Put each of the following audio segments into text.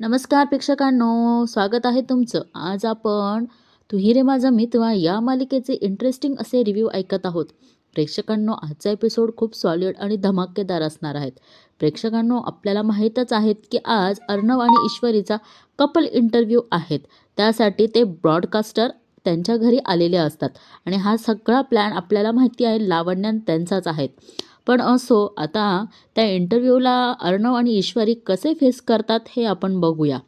नमस्कार प्रेक्षकांनो, स्वागत आहे तुमचं. आज आपण "तू ही रे माझा मित्र" या मालिकेचे इंटरेस्टिंग असे रिव्ह्यू ऐकत आहोत. प्रेक्षकांनो, आजचा एपिसोड खूप सॉलिड आणि धमाकेदार असणार आहेत. प्रेक्षकांनो, आपल्याला माहीतच आहेत की आज अर्णव आणि ईश्वरीचा कपल इंटरव्ह्यू आहेत. त्यासाठी ते ब्रॉडकास्टर त्यांच्या घरी आलेले असतात आणि हा सगळा प्लॅन आपल्याला माहिती आहे लावण्या त्यांचाच आहे. पण असो, आता त्या इंटरव्ह्यूला अर्णव आणि ईश्वरी कसे फेस करतात हे आपण बघूया.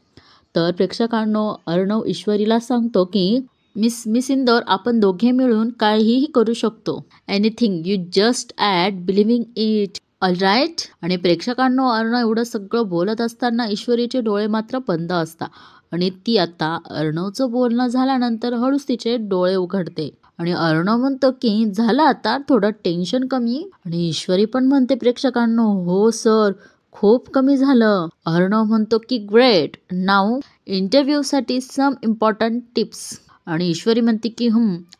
तर प्रेक्षकांनो, अर्णव ईश्वरीला सांगतो की मिस इंदौर, आपण दोघे मिळून काहीही करू शकतो. Anything, you just at believing it, all right. आणि प्रेक्षकांनो, अर्णव एवढं सगळं बोलत असताना ईश्वरीचे डोळे मात्र बंद असतात आणि ती आता अर्णवचं बोलणं झाल्यानंतर हळूच तिचे डोळे उघडते आणि अर्णव म्हणतो की झालं आता थोडं टेन्शन कमी. आणि ईश्वरी पण म्हणते प्रेक्षकांनो, हो सर, खूप कमी झालं. अर्णव म्हणतो की ग्रेट, नाऊ इंटरव्ह्यूसाठी सम इम्पॉर्टंट टिप्स. आणि ईश्वरी म्हणते की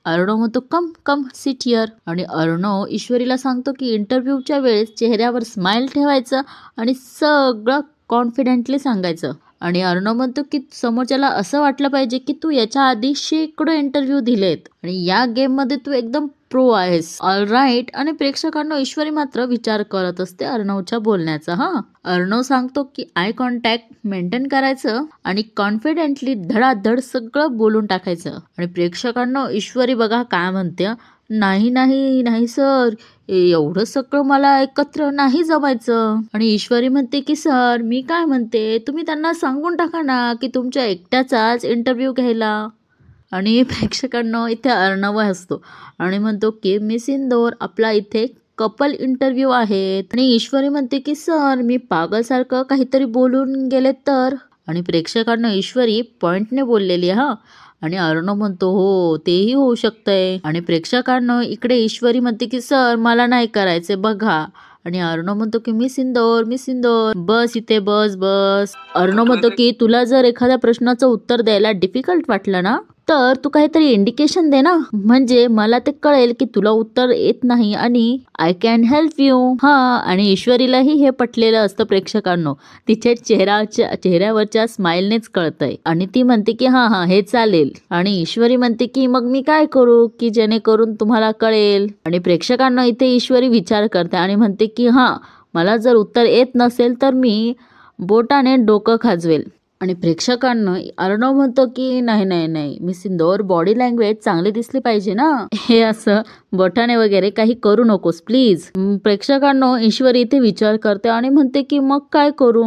अर्णव म्हणतो कम कम सिट हिअर. आणि अर्णव ईश्वरीला सांगतो की इंटरव्ह्यूच्या वेळेस चेहऱ्यावर स्माइल ठेवायचं आणि सगळं कॉन्फिडेंटली सांगायचं. आणि अर्णव म्हणतो की समोरच्याला असं वाटलं पाहिजे की तू याच्या आधी शेकडो इंटरव्ह्यू दिलेत आणि या गेममध्ये तू एकदम प्रो आहेस, ऑल राईट. आणि प्रेक्षकांना ईश्वरी मात्र विचार करत असते अर्णवच्या बोलण्याचा. अर्णव सांगतो की आय कॉन्टॅक्ट मेंटेन करायचं आणि कॉन्फिडेंटली धडाधड सगळं बोलून टाकायचं. आणि प्रेक्षकांना ईश्वरी बघा काय म्हणते, नाही नाही नाही सर, एवढं सगळं मला एकत्र नाही जमायचं. आणि ईश्वरी म्हणते की सर, मी काय म्हणते, तुम्ही त्यांना सांगून टाका ना की तुमच्या एकट्याचाच इंटरव्ह्यू घ्यायला. आणि प्रेक्षकांना इथे अर्णव हसतो आणि म्हणतो की मिस इंदौर, आपला इथे कपल इंटरव्ह्यू आहे. आणि ईश्वरी म्हणते की सर, मी पागलसारखं काहीतरी बोलून गेले तर. आणि प्रेक्षकांना ईश्वरी पॉइंटने बोललेली आणि अर्णव म्हणतो हो, तेही होऊ शकतंय. आणि प्रेक्षकांना इकडे ईश्वरी म्हणते की सर, मला नाही करायचे बघा. आणि अर्णव म्हणतो की मिस इंदौर, बस इथे, बस बस. अर्णव म्हणतो की तुला जर एखाद्या प्रश्नाचं उत्तर द्यायला डिफिकल्ट वाटलं ना, तर तू काहीतरी इंडिकेशन दे ना, म्हणजे मला ते कळेल की तुला उत्तर येत नाही आणि आय कॅन हेल्प यू. आणि ईश्वरीलाही हे पटलेलं असतं प्रेक्षकांनो, तिच्या चेहऱ्यावरच्या स्माइलनेच कळतंय. आणि ती म्हणते की हा हे चालेल. आणि ईश्वरी म्हणते की मग मी काय करू की जेणेकरून तुम्हाला कळेल. आणि प्रेक्षकांना इथे ईश्वरी विचार करते आणि म्हणते की मला जर उत्तर येत नसेल तर मी बोटाने डोकं खाजवेल. आणि प्रेक्षकांना अर्णव म्हणतो की नाही नाही नाही मिस इंदौर, बॉडी लँग्वेज चांगली दिसली पाहिजे ना, हे असं बोटाने वगैरे काही करू नकोस प्लीज. प्रेक्षकांना ईश्वरी इथे विचार करते आणि म्हणते की मग काय करू.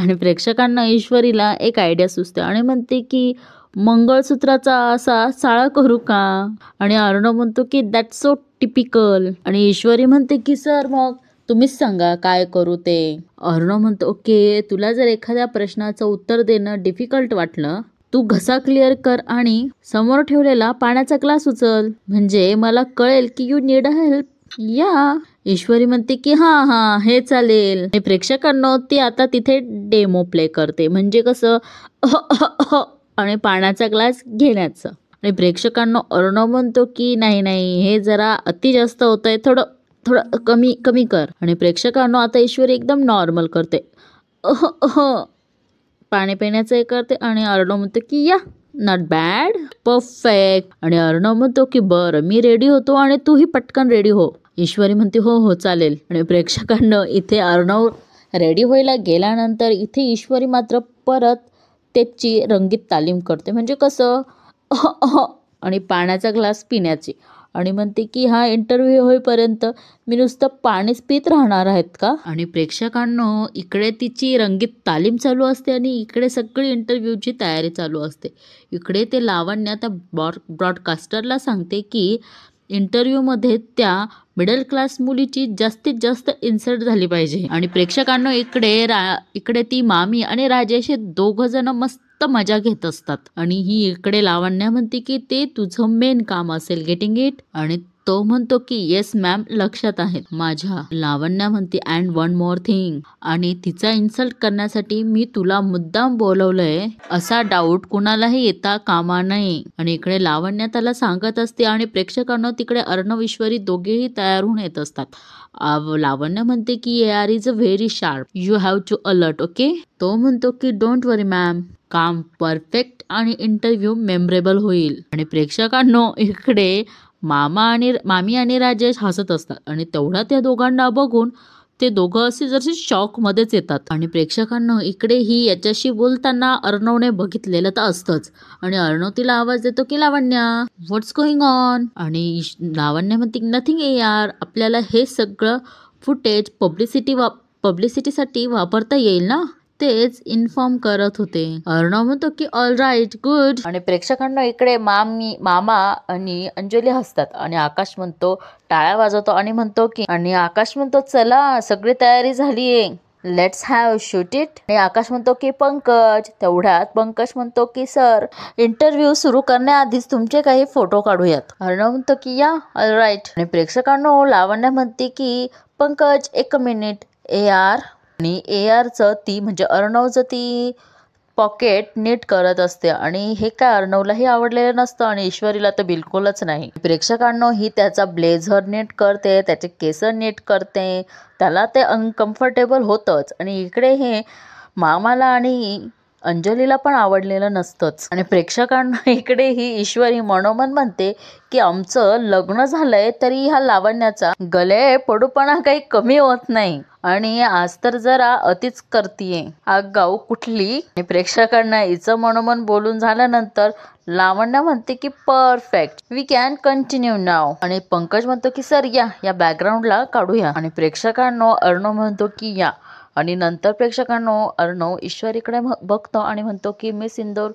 आणि प्रेक्षकांना ईश्वरीला एक आयडिया सुचते आणि म्हणते की मंगळसूत्राचा असा साळा करू का. आणि अर्णव म्हणतो की दॅट्स सो टिपिकल. आणि ईश्वरी म्हणते की सर, मग तुम्हीच सांगा काय करू ते. अर्णव म्हणतो ओके, तुला जर एखाद्या प्रश्नाचं उत्तर देणं डिफिकल्ट वाटलं, तू घसा क्लिअर कर आणि समोर ठेवलेला पाण्याचा ग्लास उचल, म्हणजे मला कळेल की यू नीड हेल्प. या ईश्वरी म्हणते की हे चालेल. प्रेक्षकांना ती आता तिथे डेमो प्ले करते, म्हणजे कसं आणि पाण्याचा ग्लास घेण्याचं. आणि प्रेक्षकांना अर्णव म्हणतो की नाही नाही, हे जरा अति जास्त होतंय, थोडं कमी कर. आणि प्रेक्षकांना आता ईश्वरी एकदम नॉर्मल करते, पाणी पिण्याचं हे करते. आणि अर्णव म्हणतो की या, नॉट बॅड, परफेक्ट. आणि अर्णव म्हणतो की बरं, मी रेडी होतो आणि तूही पटकन रेडी हो. ईश्वरी म्हणते हो चालेल. आणि प्रेक्षकांना इथे अर्णव रेडी व्हायला गेल्यानंतर इथे ईश्वरी मात्र परत त्याची रंगीत तालीम करते, म्हणजे कसं आणि पाण्याचा ग्लास पिण्याची. आणि म्हणते की इंटरव्ह्यू होईपर्यंत मी नुसतं पाणीच पित राहणार आहेत का. आणि प्रेक्षकांनो इकडे तिची रंगीत तालीम चालू असते आणि इकडे सगळी इंटरव्ह्यूची तयारी चालू असते. इकडे ते लावण्या त्या ब्रॉडकास्टरला सांगते की इंटरव्ह्यूमध्ये त्या मिडल क्लास मुलीची जास्तीत जास्त इन्सल्ट झाली पाहिजे. आणि प्रेक्षकांना इकडे ती मामी आणि राजेश हे दोघं जण मस्त मजा घेत असतात. आणि ही इकडे लावण्या म्हणते की ते तुझं मेन काम असेल, गेटिंग इट. आणि तो म्हणतो की येस मॅम, लक्षात आहेत माझ्या. लावण्या म्हणते अँड वन मोर थिंग, आणि तिचा इन्सल्ट करण्यासाठी मी तुला मुद्दाम बोलवलंय असा डाऊट कुणालाही येता कामा नये. आणि इकडे लावण्या त्याला सांगत असते आणि प्रेक्षकांना तिकडे अर्णव ईश्वरी दोघेही तयार होऊन येत असतात. लावण्य म्हणते की AR is a very sharp, you have to alert. Okay. तो म्हणतो की डोंट वरी मॅम, काम परफेक्ट आणि इंटरव्ह्यू मेमरेबल होईल. आणि प्रेक्षकांनो इकडे मामी आणि राजेश हसत असतात आणि तेवढा त्या दोघांना बघून ते दोघं असे जसे शॉक मध्येच येतात. आणि प्रेक्षकांना इकडे ही याच्याशी बोलताना अर्णवने बघितलेलं तर असतंच. आणि अर्णव तिला आवाज देतो की लावण्या, व्हॉट्स गोइंग ऑन. आणि लावण्या म्हणते नथिंग यार, आपल्याला हे सगळं फुटेज पब्लिसिटीसाठी वापरता येईल ना, तेच इन्फॉर्म करत होते. अर्णव म्हणतो की ऑल राईट गुड. आणि प्रेक्षकांना इकडे मामा आणि अंजली हसतात आणि आकाश म्हणतो, टाळ्या वाजवतो आणि म्हणतो की, आणि आकाश म्हणतो चला सगळी तयारी झालीये, लेट्स हॅव शूट इट. आणि आकाश म्हणतो की पंकज. तेवढ्यात पंकज म्हणतो की सर, इंटरव्ह्यू सुरू करण्याआधीच तुमचे काही फोटो काढूयात. अर्णव म्हणतो की या ऑल राईट. आणि प्रेक्षकांना लावण्य म्हणते की पंकज एक मिनिट, AR. आणि ARचं ती म्हणजे अर्णवचं ती पॉकेट नीट करत असते आणि हे काय अर्णवलाही आवडलेलं नसतं आणि ईश्वरीला तर बिलकुलच नाही. प्रेक्षकांनो ही त्याचा ब्लेझर नीट करते, त्याचे केस नीट करते, त्याला ते अनकम्फर्टेबल होतंच. आणि इकडे हे मामाला आणि अंजलीला पण आवडलेलं नसतंच. आणि प्रेक्षकांना इकडे ही ईश्वरी मनोमन म्हणते की आमचं लग्न झालंय तरी ह्या लावण्याचा गले पडूपणा काही कमी होत नाही आणि आज तर जरा अतिच करतीये आगाऊ कुठली. आणि प्रेक्षकांना हिचं मनोमन बोलून झाल्यानंतर लावण्य म्हणते की परफेक्ट, वी कॅन कंटिन्यू नाव. आणि पंकज म्हणतो की सर या बॅकग्राऊंडला काढूया. आणि प्रेक्षकांनो अर्णव म्हणतो की या. आणि नंतर प्रेक्षकांनो अर्णव ईश्वरीकडे बघतो आणि म्हणतो की Miss Indore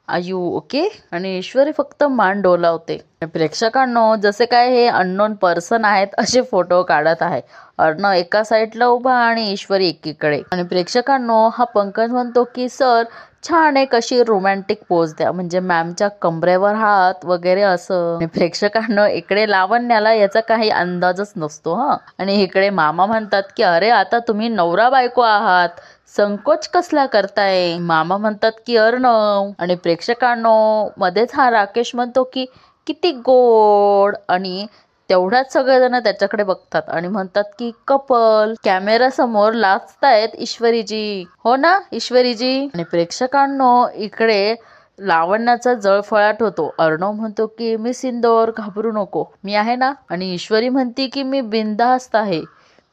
are you okay. आणि ईश्वरी फक्त मान डोलावते. प्रेक्षकांनो जसे काय हे अननोन पर्सन आहेत असे फोटो काढत आहे. अर्णव एका साईडला उभा आणि ईश्वरी एकीकडे. आणि प्रेक्षकांनो हा पंकज म्हणतो की सर छान एक अशी रोमॅन्टिक पोज द्या, म्हणजे मॅमच्या कमरेवर हात वगैरे असं. आणि प्रेक्षकांनो इकडे लावण्याला याचा काही अंदाजच नसतो आणि इकडे मामा म्हणतात की अरे आता तुम्ही नवरा बायको आहात, संकोच कसला करताय. मामा म्हणतात की अर्णव. आणि प्रेक्षकांनो मध्येच हा राकेश म्हणतो की किती गोड. आणि तेवढ्याच सगळेजण त्याच्याकडे बघतात आणि म्हणतात की कपल. कॅमेरा समोर लाजतायत ईश्वरीजी, हो ना ईश्वरीजी. आणि प्रेक्षकांनो इकडे लावण्याचा जळफळाट होतो. अर्णव म्हणतो की मी सिंदोर घाबरू नको, मी आहे ना. आणि ईश्वरी म्हणते की मी बिनधास्त आहे,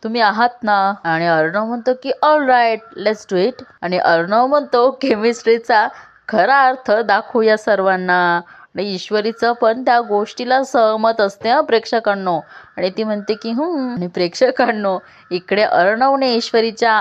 तुम्ही आहात ना. आणि अर्णव म्हणतो की all right let's do it. आणि अर्णव म्हणतो केमिस्ट्रीचा खरा अर्थ दाखवूया सर्वांना. आणि ईश्वरीचं पण त्या गोष्टीला सहमत असते प्रेक्षकांनो. आणि ती म्हणते की आणि प्रेक्षकांनो इकडे अर्णवने ईश्वरीच्या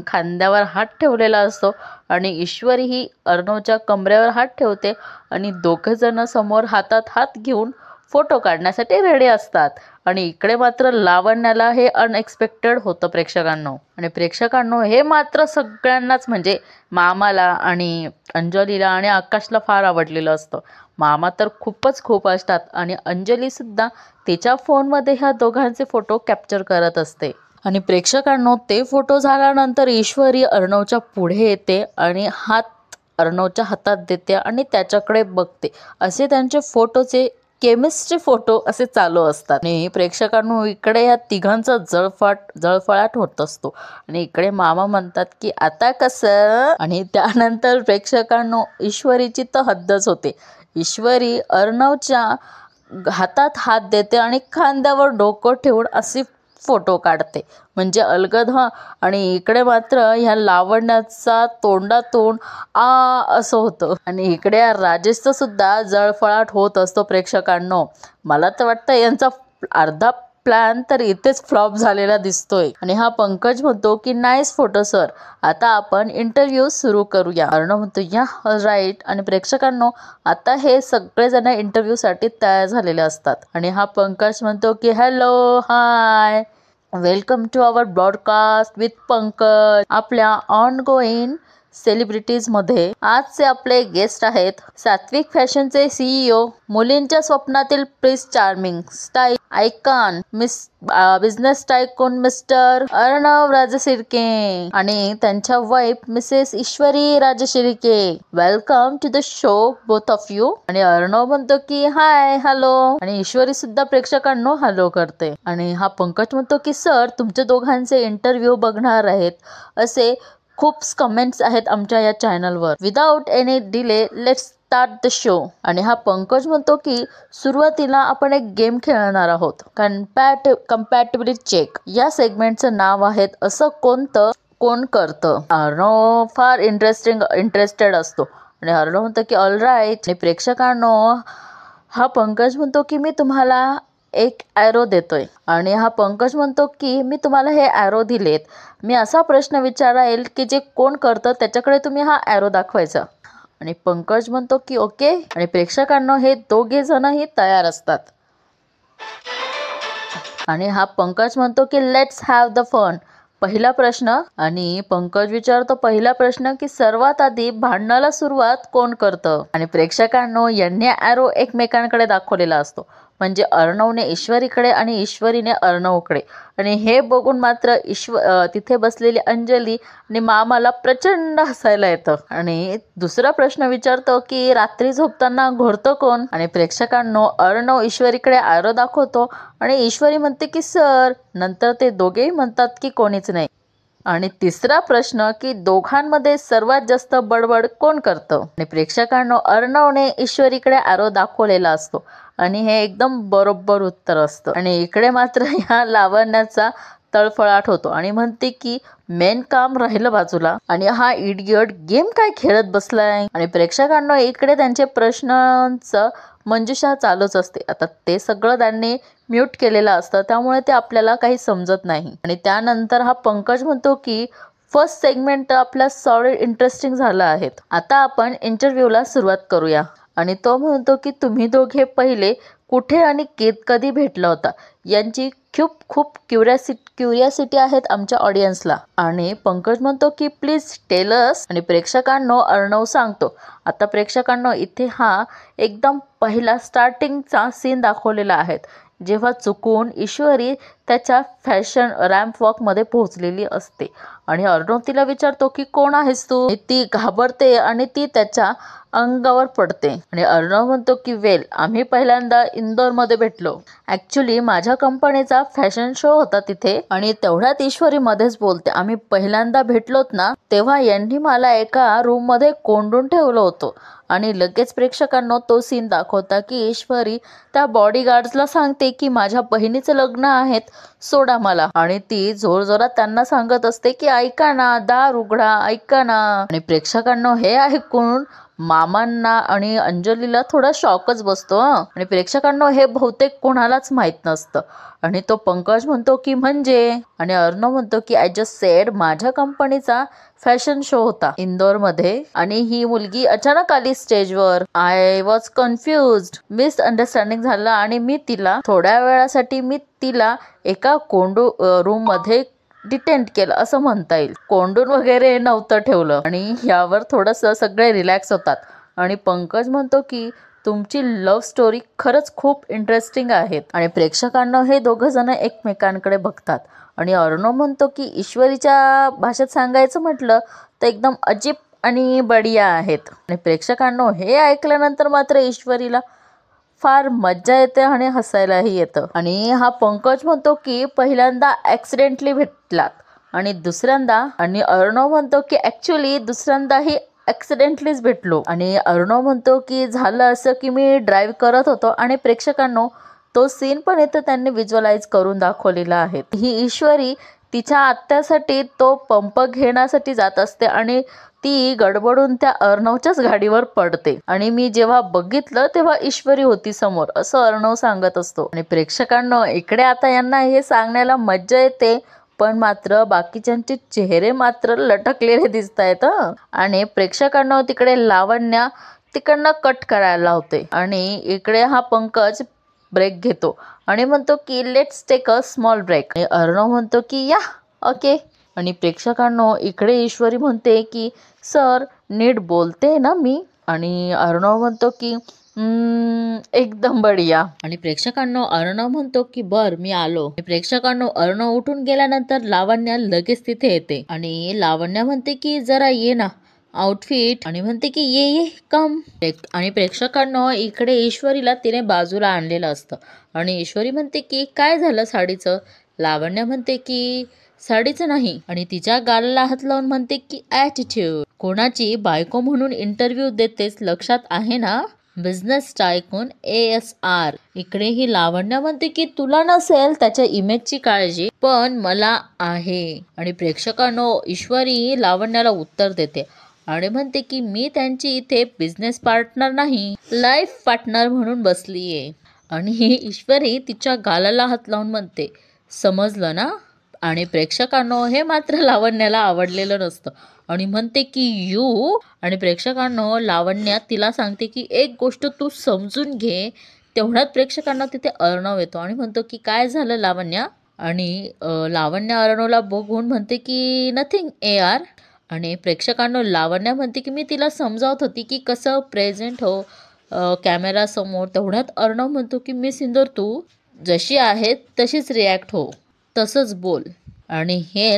खांद्यावर हात ठेवलेला असतो आणि ईश्वरी ही अर्णवच्या कमरेवर हात ठेवते आणि दोघे जण समोर हातात हात घेऊन फोटो काढण्यासाठी रेडी असतात. आणि इकडे मात्र लावण्याला हे अनएक्सपेक्टेड होतं प्रेक्षकांनो. आणि प्रेक्षकांनो हे मात्र सगळ्यांनाच म्हणजे मामाला आणि अंजलीला आणि आकाशला फार आवडलेलं असतं. मामा तर खूप असतात आणि अंजली सुद्धा तिच्या फोनमध्ये ह्या दोघांचे फोटो कॅप्चर करत असते. आणि प्रेक्षकांनो ते फोटो झाल्यानंतर ईश्वरी अर्णवच्या पुढे येते आणि हात अर्णवच्या हातात देते आणि त्याच्याकडे बघते. असे त्यांचे फोटोचे केमिस्ट्री फोटो असे चालू असतात. आणि प्रेक्षकांनो इकडे या तिघांचा जळफळाट होत असतो. आणि इकडे मामा म्हणतात की आता कसं. आणि त्यानंतर प्रेक्षकांनो ईश्वरीची तर हद्दच होते. ईश्वरी अर्णवच्या हातात हात देते आणि खांद्यावर डोकं ठेवून असे फोटो काढते म्हणजे अलगद आणि इकडे मात्र ह्या लावण्याचा तोंडातून असं होतं. आणि इकडे राजेशचं सुद्धा जळफळाट होत असतो प्रेक्षकांनो. मला तर वाटतं यांचा अर्धा प्लॅन तर इथेच फ्लॉप झालेला दिसतोय. आणि हा पंकज म्हणतो की नाईस फोटो सर, आता आपण इंटरव्ह्यू सुरू करूया. अर्णव म्हणतो या राईट. आणि प्रेक्षकांनो आता हे सगळेजण इंटरव्ह्यूसाठी तयार झालेले असतात. आणि हा पंकज म्हणतो की hello hi welcome to our broadcast with Pankaj. आपल्या ऑन गोईंग सेलिब्रिटीजमध्ये आजचे आपले गेस्ट आहेत सात्विक फॅशनचे सीईओ, मुलींच्या स्वप्नातील prince charming, style icon, business tycoon mister Arnav Rajshirke आणि त्यांच्या wife missus Ishwari Rajshirke. Welcome to the show both of you. आणि अर्णव म्हणतो की हाय हॅलो आणि ईश्वरी सुद्धा प्रेक्षकांनो हॅलो करते. आणि हा पंकज म्हणतो की सर तुमच्या दोघांचे इंटरव्ह्यू बघणार आहेत असे खूप कमेंट्स आहेत आमच्या या चॅनलवर. Without any delay let's start the show. आणि हा पंकज म्हणतो की सुरुवातीला आपण एक गेम खेळणार आहोत, कम्पॅटिबिलिटी चेक. या सेगमेंटचं नाव आहे असं कोण करतं. अर्णव फार इंटरेस्टेड असतो आणि अर्णव म्हणतो की ऑल राईट. आणि प्रेक्षकांनो हा पंकज म्हणतो की मी तुम्हाला एक ॲरो देतोय. आणि हा पंकज म्हणतो की मी तुम्हाला हे ॲरो दिलेत, मी असा प्रश्न विचारायला की जे कोण करतं त्याच्याकडे तुम्ही हा ॲरो दाखवायचा. आणि पंकज म्हणतो की ओके. आणि प्रेक्षकांनो हे दोघे जणही तयार असतात. आणि हा पंकज म्हणतो की लेट्स हॅव द फन. पहिला प्रश्न. आणि पंकज विचारतो पहिला प्रश्न की सर्वात आधी भांडणाला सुरुवात कोण करतं. आणि प्रेक्षकांनो यांनी ॲरो एकमेकांकडे दाखवलेला असतो, म्हणजे अर्णवने ईश्वरीकडे आणि ईश्वरीने अर्णवकडे. आणि हे बघून मात्र तिथे बसलेली अंजली आणि मामाला प्रचंड हसायला येतं. आणि दुसरा प्रश्न विचारतो की रात्री झोपताना घोरतं कोण. आणि प्रेक्षकांनो अर्णव ईश्वरीकडे ॲरो दाखवतो आणि ईश्वरी म्हणते की सर. नंतर ते दोघेही म्हणतात की कोणीच नाही. आणि तिसरा प्रश्न की दोघांमध्ये सर्वात जास्त बडबड कोण करतं. आणि प्रेक्षकांनो अर्णवने ईश्वरीकडे ॲरो दाखवलेला असतो आणि हे एकदम बरोबर उत्तर असतं. आणि इकडे मात्र या लावण्याचा तळफळाट होतो आणि म्हणते की मेन काम राहिलं बाजूला आणि हा इडियट गेम काय खेळत बसलाय. आणि प्रेक्षकांना इकडे त्यांचे प्रश्नांचं मंजुषा चालूच असते. आता ते सगळं त्यांनी म्यूट केलेलं असतं त्यामुळे ते आपल्याला काही समजत नाही. आणि त्यानंतर हा पंकज म्हणतो की फर्स्ट सेगमेंट आपला सॉलिड इंटरेस्टिंग झालं आहे, आता आपण इंटरव्ह्यूला सुरुवात करूया. आणि तो म्हणतो की तुम्ही दोघे पहिले कुठे आणि कधी भेटला होता यांची खूप क्युरियासिटी आहेत आमच्या ऑडियन्सला. आणि पंकज म्हणतो की प्लीज टेल अस. आणि प्रेक्षकांनो अर्णव सांगतो. आता प्रेक्षकांनो इथे हा एकदम पहिला स्टार्टिंगचा सीन दाखवलेला आहे, जेव्हा चुकून ईश्वरी त्याच्या फॅशन रॅम्प वॉकमध्ये पोहोचलेली असते आणि अर्णव तिला विचारतो की कोण आहेस तू. ती घाबरते आणि ती त्याच्या अंगावर पडते. आणि अर्णव म्हणतो की वेल आम्ही पहिल्यांदा इंदोरमध्ये भेटलो. ॲक्च्युली माझ्या कंपनीचा फॅशन शो होता तिथे. आणि तेवढ्यात ईश्वरी मध्येच बोलते आम्ही पहिल्यांदा भेटलोत ना तेव्हा यांनी मला एका रूममध्ये कोंडून ठेवलं होतं. आणि लगेच प्रेक्षकांना तो सीन दाखवता की ईश्वरी त्या बॉडीगार्ड्सला सांगते की माझ्या बहिणीचं लग्न आहेत, सोडा मला. आणि ती जोरजोरात त्यांना सांगत असते की ऐका ना, दार उघडा, ऐका ना. आणि प्रेक्षकांना हे ऐकून मामांना आणि अंजलीला थोडा शॉकच बसतो. आणि प्रेक्षकांना हे बहुतेक कोणालाच माहीत नसतं. आणि तो पंकज म्हणतो की म्हणजे. आणि अर्णव म्हणतो की आय जस्ट सेड माझ्या कंपनीचा फॅशन शो होता इंदोरमध्ये आणि ही मुलगी अचानक आली स्टेजवर. आय वॉज कन्फ्युज्ड, मिसअंडरस्टँडिंग झालं आणि मी तिला थोड्या वेळासाठी एका रूम मध्ये डिटेंट केलं असं म्हणता येईल. कोंडून वगैरे नव्हतं ठेवलं. आणि यावर थोडंसं सगळे रिलॅक्स होतात. आणि पंकज म्हणतो की तुमची लव्ह स्टोरी खरंच खूप इंटरेस्टिंग आहेत. आणि प्रेक्षकांना हे दोघं जण एकमेकांकडे बघतात. आणि अर्णव म्हणतो की ईश्वरीच्या भाषेत सांगायचं म्हटलं तर एकदम अजीब आणि बढिया आहेत. आणि प्रेक्षकांना हे ऐकल्यानंतर मात्र ईश्वरीला फार मज्जा येते आणि हसायलाही येतं. आणि हा पंकज म्हणतो की पहिल्यांदा ॲक्सिडेंटली भेटलात आणि दुसऱ्यांदा. आणि अर्णव म्हणतो की ॲक्च्युली दुसऱ्यांदाही ॲक्सिडेंटलीच भेटलो. आणि अर्णव म्हणतो की झालं असं की मी ड्राईव्ह करत होतो. आणि प्रेक्षकांनो तो सीन पण इथं त्यांनी व्हिज्युअलाइज करून दाखवलेला आहे. ही ईश्वरी तिच्या आत्यासाठी तो पंप घेण्यासाठी जात असते आणि ती गडबडून त्या अर्णवच्याच गाडीवर पडते. आणि मी जेव्हा बघितलं तेव्हा ईश्वरी होती समोर असं अर्णव सांगत असतो. आणि प्रेक्षकांना इकडे आता यांना हे सांगण्याला मज्जा येते, पण मात्र बाकीच्यांचे चेहरे मात्र लटकलेले दिसत आहेत. आणि प्रेक्षकांना तिकडे लावण्या तिकडनं कट करायला होते. आणि इकडे हा पंकज ब्रेक घेतो आणि म्हणतो की let's take a small break. आणि अर्णव म्हणतो की या ओके. आणि प्रेक्षकांनो इकडे ईश्वरी म्हणते की सर नीट बोलते ना मी. आणि अर्णव म्हणतो की एकदम बढिया. आणि प्रेक्षकांनो अर्णव म्हणतो की बर मी आलो. प्रेक्षकांनो अर्णव उठून गेल्यानंतर लावण्या लगेच तिथे येते आणि लावण्या म्हणते की जरा ये ना आउटफिट. आणि म्हणते की ये ये कम. आणि प्रेक्षकांनो इकडे ईश्वरीला तिने बाजूला आणलेलं असतं आणि ईश्वरी म्हणते की काय झालं साडीचं. लावण्य म्हणते की साडीचं नाही आणि तिच्या गालाला हात लावून म्हणते की ॲटिट्यूड. कोणाची बायको म्हणून इंटरव्ह्यू देतेस लक्षात आहे ना. Business tycoon ASR. इकडे ही लावण्य म्हणते की तुला नसेल त्याच्या इमेजची काळजी पण मला आहे. आणि प्रेक्षकांनो ईश्वरी लावण्याला उत्तर देते आणि म्हणते की मी त्यांची इथे बिझनेस पार्टनर नाही लाईफ पार्टनर म्हणून बसलीये. आणि ईश्वरी तिच्या गालाला हात लावून म्हणते समजलं ना. आणि प्रेक्षकांनो हे मात्र लावण्याला आवडलेलं नसतं आणि म्हणते की यू. आणि प्रेक्षकांनो लावण्या तिला सांगते की एक गोष्ट तू समजून घे. तेवढ्यात प्रेक्षकांना तिथे अर्णव येतो आणि म्हणतो की काय झालं लावण्या. आणि लावण्या अर्णवला बघून म्हणते की नथिंग AR. आणि प्रेक्षकांनो लावण्या म्हणते की मी तिला समजावत होती की कसं प्रेझेंट हो कॅमेरासमोर. तेवढ्यात अर्णव म्हणतो की मिस इंदोर तू जशी आहे तशीच रिॲक्ट हो तसंच बोल. आणि हे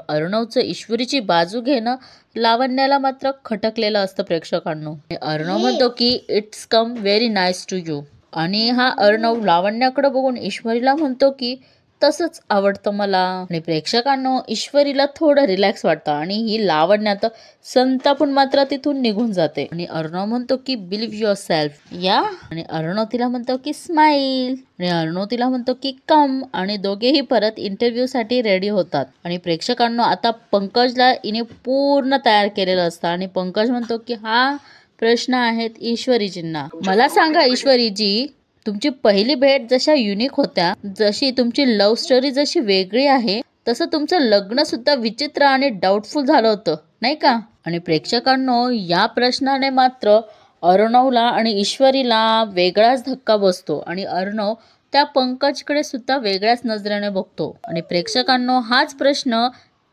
अर्णवचं ईश्वरीची बाजू घेणं लावण्याला मात्र खटकलेलं असतं प्रेक्षकांनो. अर्णव म्हणतो की it's come very nice to you. आणि हा अर्णव लावण्याकडे बघून ईश्वरीला म्हणतो की तसंच आवडतं मला. आणि प्रेक्षकांनो ईश्वरीला थोडं रिलॅक्स वाटतं आणि ही लावण्यात संतापून मात्र तिथून निघून जाते. आणि अर्णव म्हणतो की बिलीव्ह युअर सेल्फ या. आणि अर्णव तिला म्हणतो की स्माईल. आणि अर्णव तिला म्हणतो की कम. आणि दोघेही परत इंटरव्ह्यू साठी रेडी होतात. आणि प्रेक्षकांनो आता पंकजला इने पूर्ण तयार केलेलं असतं आणि पंकज म्हणतो की हा प्रश्न आहेत ईश्वरीजींना. मला सांगा ईश्वरीजी तुमची पहिली भेट जशा युनिक होत्या जशी तुमची लव्ह स्टोरी जशी वेगळी आहे तसं तुमचं लग्न सुद्धा विचित्र आणि डाऊटफुल झालं होतं नाही का. आणि प्रेक्षकांनो या प्रश्नाने मात्र अर्णवला आणि ईश्वरीला वेगळाच धक्का बसतो आणि अर्णव त्या पंकजकडे सुद्धा वेगळ्याच नजरेने बघतो. आणि प्रेक्षकांनो हाच प्रश्न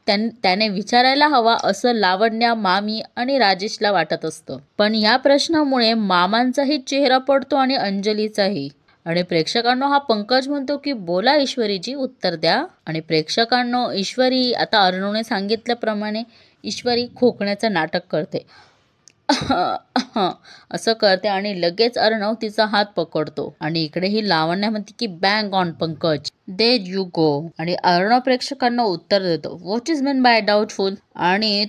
त्याने विचारायला हवा असं लावण्या मामी आणि राजेशला वाटत असतं. पण या प्रश्नामुळे मामांचाही चेहरा पडतो आणि अंजलीचाही. आणि प्रेक्षकांनो हा पंकज म्हणतो की बोला ईश्वरीजी उत्तर द्या. आणि प्रेक्षकांनो ईश्वरी आता अर्णवने सांगितल्याप्रमाणे ईश्वरी खोकण्याचं नाटक करते असं करते आणि लगेच अर्णव तिचा हात पकडतो. आणि इकडे ही लावण्या म्हणते की bang on Pankaj there you go. आणि अर्णव प्रेक्षकांना उत्तर देतो what is mean by doubtful. आणि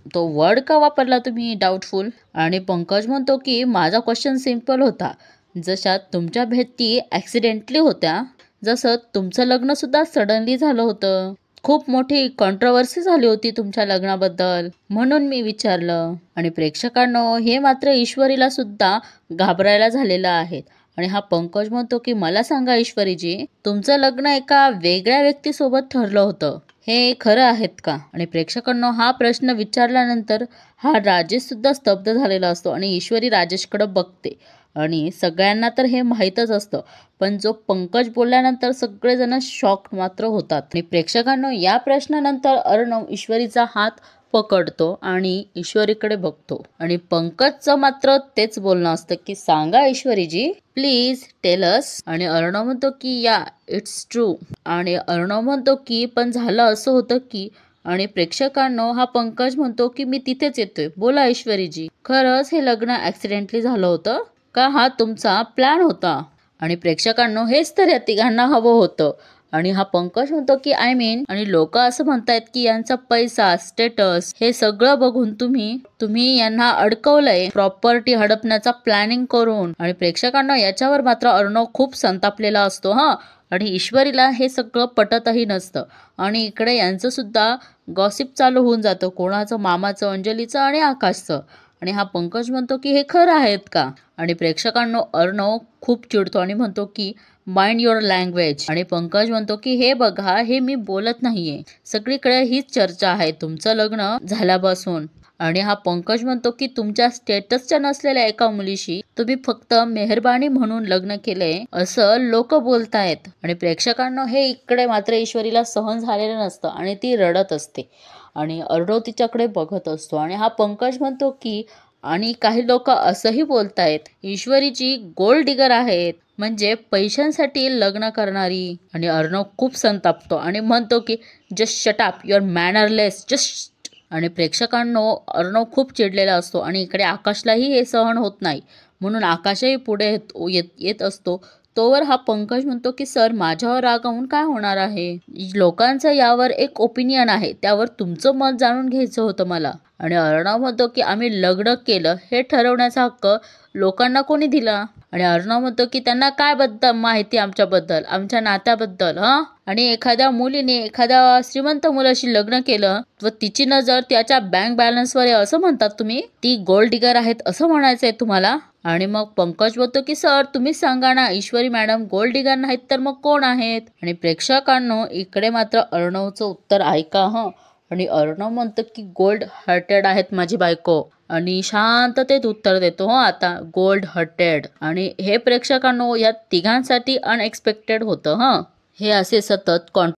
तो वर्ड का वापरला तुम्ही डाऊटफुल. आणि पंकज म्हणतो की माझा क्वेश्चन सिम्पल होता. जशा तुमच्या भेटी ॲक्सिडेंटली होत्या जसं तुमचं लग्न सुद्धा सडनली झालं होतं. खूप मोठी कॉन्ट्रोवर्सी झाली होती तुमच्या लग्नाबद्दल म्हणून मी विचारलं. आणि प्रेक्षकांनो हे मात्र ईश्वरीला सुद्धा घाबरायला झालेलं आहे. आणि हा पंकज म्हणतो की मला सांगा ईश्वरीजी तुमचं लग्न एका वेगळ्या व्यक्तीसोबत ठरलं होतं हे खरं आहेत का. आणि प्रेक्षकांनो हा प्रश्न विचारल्यानंतर हा राजेश सुद्धा स्तब्ध झालेला असतो आणि ईश्वरी राजेशकडे बघते. आणि सगळ्यांना तर हे माहीतच असतं पण जो पंकज बोलल्यानंतर सगळेजण शॉक मात्र होतात. आणि प्रेक्षकांनो या प्रश्नानंतर अर्णव ईश्वरीचा हात पकडतो आणि ईश्वरीकडे बघतो. आणि पंकजचं मात्र तेच बोलणं असतं की सांगा ईश्वरीजी प्लीज टेल अस. आणि अर्णव म्हणतो की या इट्स ट्रू. आणि अर्णव म्हणतो की पण झालं असं होतं की. आणि प्रेक्षकांनो हा पंकज म्हणतो की मी तिथेच येतोय बोला ईश्वरीजी खरंच हे लग्न ॲक्सिडेंटली झालं होतं का हा तुमचा प्लॅन होता. आणि प्रेक्षकांनो हेच तर या तिघांना हवं होतं. आणि हा पंकज म्हणतो की आणि लोक असं म्हणतायत की यांचा पैसा स्टेटस हे सगळं बघून तुम्ही यांना अडकवलंय प्रॉपर्टी हडपण्याचा प्लॅनिंग करून. आणि प्रेक्षकांना याच्यावर मात्र अर्णव खूप संतापलेला असतो आणि ईश्वरीला हे सगळं पटतही नसतं. आणि इकडे यांचं सुद्धा गॉसिप चालू होऊन जातं कोणाचं मामाचं अंजलीचं आणि आकाशचं. आणि हा पंकज म्हणतो की हे खरं आहेत का. आणि प्रेक्षकांनो अर्णव खूप चिडतो आणि म्हणतो की माइंड युअर लँग्वेज. आणि पंकज म्हणतो की हे बघा हे मी बोलत नाहीये सगळीकडे हीच चर्चा आहे तुमचं लग्न झाल्यापासून. आणि हा पंकज म्हणतो की तुमच्या स्टेटसच्या नसलेल्या एका मुलीशी तुम्ही फक्त मेहरबानी म्हणून लग्न केलंय असं लोक बोलतायत. आणि प्रेक्षकांना हे इकडे मात्र ईश्वरीला सहन झालेलं नसतं आणि ती रडत असते आणि अर्णव तिच्याकडे बघत असतो. आणि हा पंकज म्हणतो की आणि काही लोक असंही बोलतायत ईश्वरीची गोल्ड डिगर आहेत, म्हणजे पैशांसाठी लग्न करणारी. आणि अर्णव खूप संतापतो आणि म्हणतो की just shut up, your mannerless, just. आणि प्रेक्षकांनो अर्णव खूप चिडलेला असतो आणि इकडे आकाशलाही हे सहन होत नाही, म्हणून आकाशही पुढे येत असतो. तोवर हा पंकज म्हणतो की सर, माझ्यावर रागावून काय होणार आहे, लोकांचं यावर एक ओपिनियन आहे, त्यावर तुमचं मत जाणून घ्यायचं होतं मला. आणि अर्णव म्हणतो की आम्ही लग्न केलं हे ठरवण्याचा हक्क लोकांना कोणी दिला. आणि अर्णव म्हणतो की त्यांना काय माहिती आमच्याबद्दल, आमच्या नात्याबद्दल. आणि एखाद्या मुलीने एखाद्या श्रीमंत मुलाशी लग्न केलं व तिची नजर त्याच्या बँक बॅलन्सवर आहे असं म्हणतात तुम्ही, ती गोल्ड डिगर आहेत असं म्हणायचंय तुम्हाला. आणि मग पंकज बोलतो की सर, तुम्हीच सांगा ना, ईश्वरी मॅडम गोल्ड डिगर नाहीत तर मग कोण आहेत. आणि प्रेक्षकांनो इकडे मात्र अर्णवचं उत्तर ऐका आणि अर्णव म्हणतो की गोल्ड हार्टेड आहेत माझी बायको, आणि शांततेत उत्तर देतो आता, गोल्ड हार्टेड. आणि हे प्रेक्षकांनो या तिघांसाठी अनएक्सपेक्टेड होतं. हे असे सतत